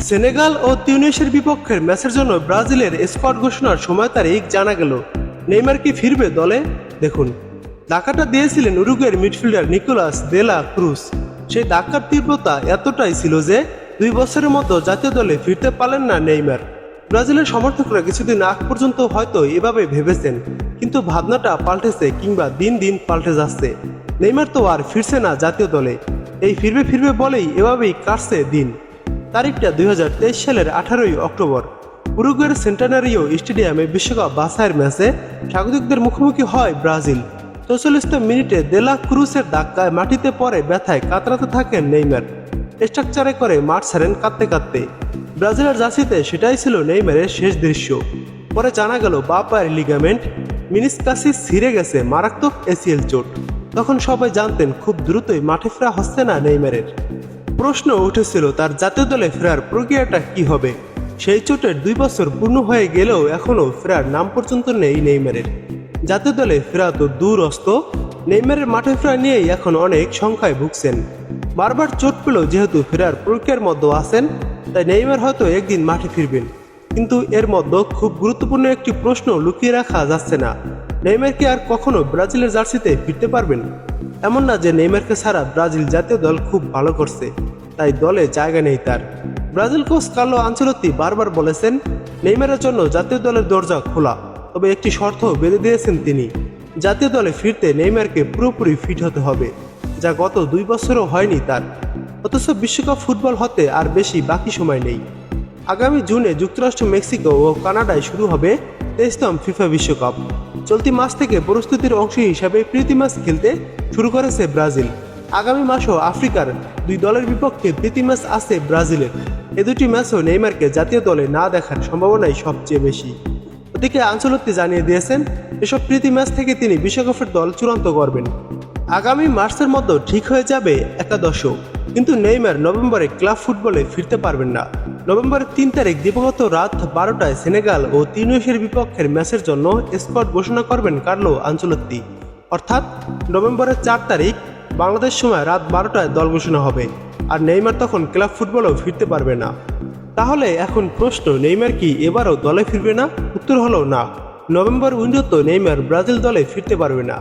Senegal ও তিউনিসিয়ার বিপক্ষের ম্যাচের জন্য ব্রাজিলের স্কোয়াড ঘোষণার সময় তারিখ জানা গেল। নেইমার কি ফিরবে দলে? দেখুন, ধাক্কাটা দিয়েছিলেন উরুগুয়ের মিডফিল্ডার নিকোলাস দে লা ক্রুজ। সেই ধাক্কার তীব্রতা এতটাই ছিল যে 2 বছরের মতো জাতীয় দলে ফিরতে পারলেন না নেইমার। ব্রাজিলের সমর্থকরা কিছুদিন আগ পর্যন্ত হয়তো এভাবে ভেবেছেন, কিন্তু ভাবনাটা পাল্টেছে, কিংবা দিন দিন পাল্টে যাচ্ছে। নেইমার তো আর ফিরছে না জাতীয় দলে, এই ফিরবে ফিরবে বলেই এভাবেই কাটছে দিন। তারিখটা 2023 সালের 18ই অক্টোবর। উরুগুয়ের সেন্টানারিও স্টেডিয়ামে বিশ্বকাপ বাছাইয়ের ম্যাচে স্বাগতিকদের মুখোমুখি হয় ব্রাজিল। 44তম মিনিটে দে লা ক্রুজের ধাক্কায় মাটিতে পড়ে ব্যথায় কাতরাতে থাকেন নেইমার। স্ট্রাকচারে করে মাঠ ছাড়েন কাঁদতে কাঁদতে। ব্রাজিলের জার্সিতে সেটাই ছিল নেইমারের শেষ দৃশ্য। পরে জানা গেল বাঁ পায়ের লিগামেন্ট মিনিসকাসিস ছিঁড়ে গেছে, মারাত্মক এসিএল চোট। তখন সবাই জানতেন খুব দ্রুতই মাঠে ফেরা হচ্ছে না নেইমারের। প্রশ্ন উঠেছিল তার জাতীয় দলে ফেরার প্রক্রিয়াটা কি হবে। সেই চোটের 2 বছর পূর্ণ হয়ে গেলেও এখনও ফেরার নাম পর্যন্ত নেই নেইমারের। জাতীয় দলে ফেরা তো দূরস্থ, নেইমারের মাঠে ফেরা নিয়েই এখন অনেক সংখ্যায় ভুগছেন। বারবার চোট পেলেও যেহেতু ফেরার প্রক্রিয়ার মধ্যে আছেন, তাই নেইমার হয়তো একদিন মাঠে ফিরবেন। কিন্তু এর মধ্যে খুব গুরুত্বপূর্ণ একটি প্রশ্ন লুকিয়ে রাখা যাচ্ছে না। নেইমার কি আর কখনো ব্রাজিলের জার্সিতে ফিরতে পারবেন? এমন না যে নেইমারকে ছাড়া ব্রাজিল জাতীয় দল খুব ভালো করছে, তাই দলে জায়গা নেই তার। ব্রাজিল কোচ কার্লো আনচেলত্তি বারবার বলেছেন নেইমারের জন্য জাতীয় দলের দরজা খোলা, তবে একটি শর্ত বেঁধে দিয়েছেন তিনি। জাতীয় দলে ফিরতে নেইমারকে পুরোপুরি ফিট হতে হবে, যা গত 2 বছরও হয়নি তার। অথচ বিশ্বকাপ ফুটবল হতে আর বেশি বাকি সময় নেই। আগামী জুনে যুক্তরাষ্ট্র, মেক্সিকো ও কানাডায় শুরু হবে 23তম ফিফা বিশ্বকাপ। চলতি মাস থেকে প্রস্তুতির অংশ হিসাবে প্রীতি ম্যাচ খেলতে শুরু করেছে ব্রাজিল। আগামী মাসেও আফ্রিকার 2 দলের বিপক্ষে প্রীতি ম্যাচ আছে ব্রাজিলের। এ দুটি ম্যাচও নেইমারকে জাতীয় দলে না দেখার সম্ভাবনাই সবচেয়ে বেশি। ওদিকে আনচেলত্তি জানিয়ে দিয়েছেন এসব প্রীতি ম্যাচ থেকে তিনি বিশ্বকাপের দল চূড়ান্ত করবেন। আগামী মার্চের মধ্যে ঠিক হয়ে যাবে একাদশও। কিন্তু নেইমার নভেম্বরে ক্লাব ফুটবলে ফিরতে পারবেন না। নভেম্বরের 3 তারিখ দিবাগত রাত 12টায় সেনেগাল ও তিউনিসিয়ার বিপক্ষের ম্যাচের জন্য স্কোয়াড ঘোষণা করবেন কার্লো আনচেলত্তি। অর্থাৎ নভেম্বরের 4 তারিখ বাংলাদেশ সময় রাত 12টায় দল ঘোষণা হবে। আর নেইমার তখন ক্লাব ফুটবলেও ফিরতে পারবে না। তাহলে এখন প্রশ্ন, নেইমার কি এবারও দলে ফিরবে না? উত্তর হলো না। নভেম্বর উইন্ডোতে নেইমার ব্রাজিল দলে ফিরতে পারবে না।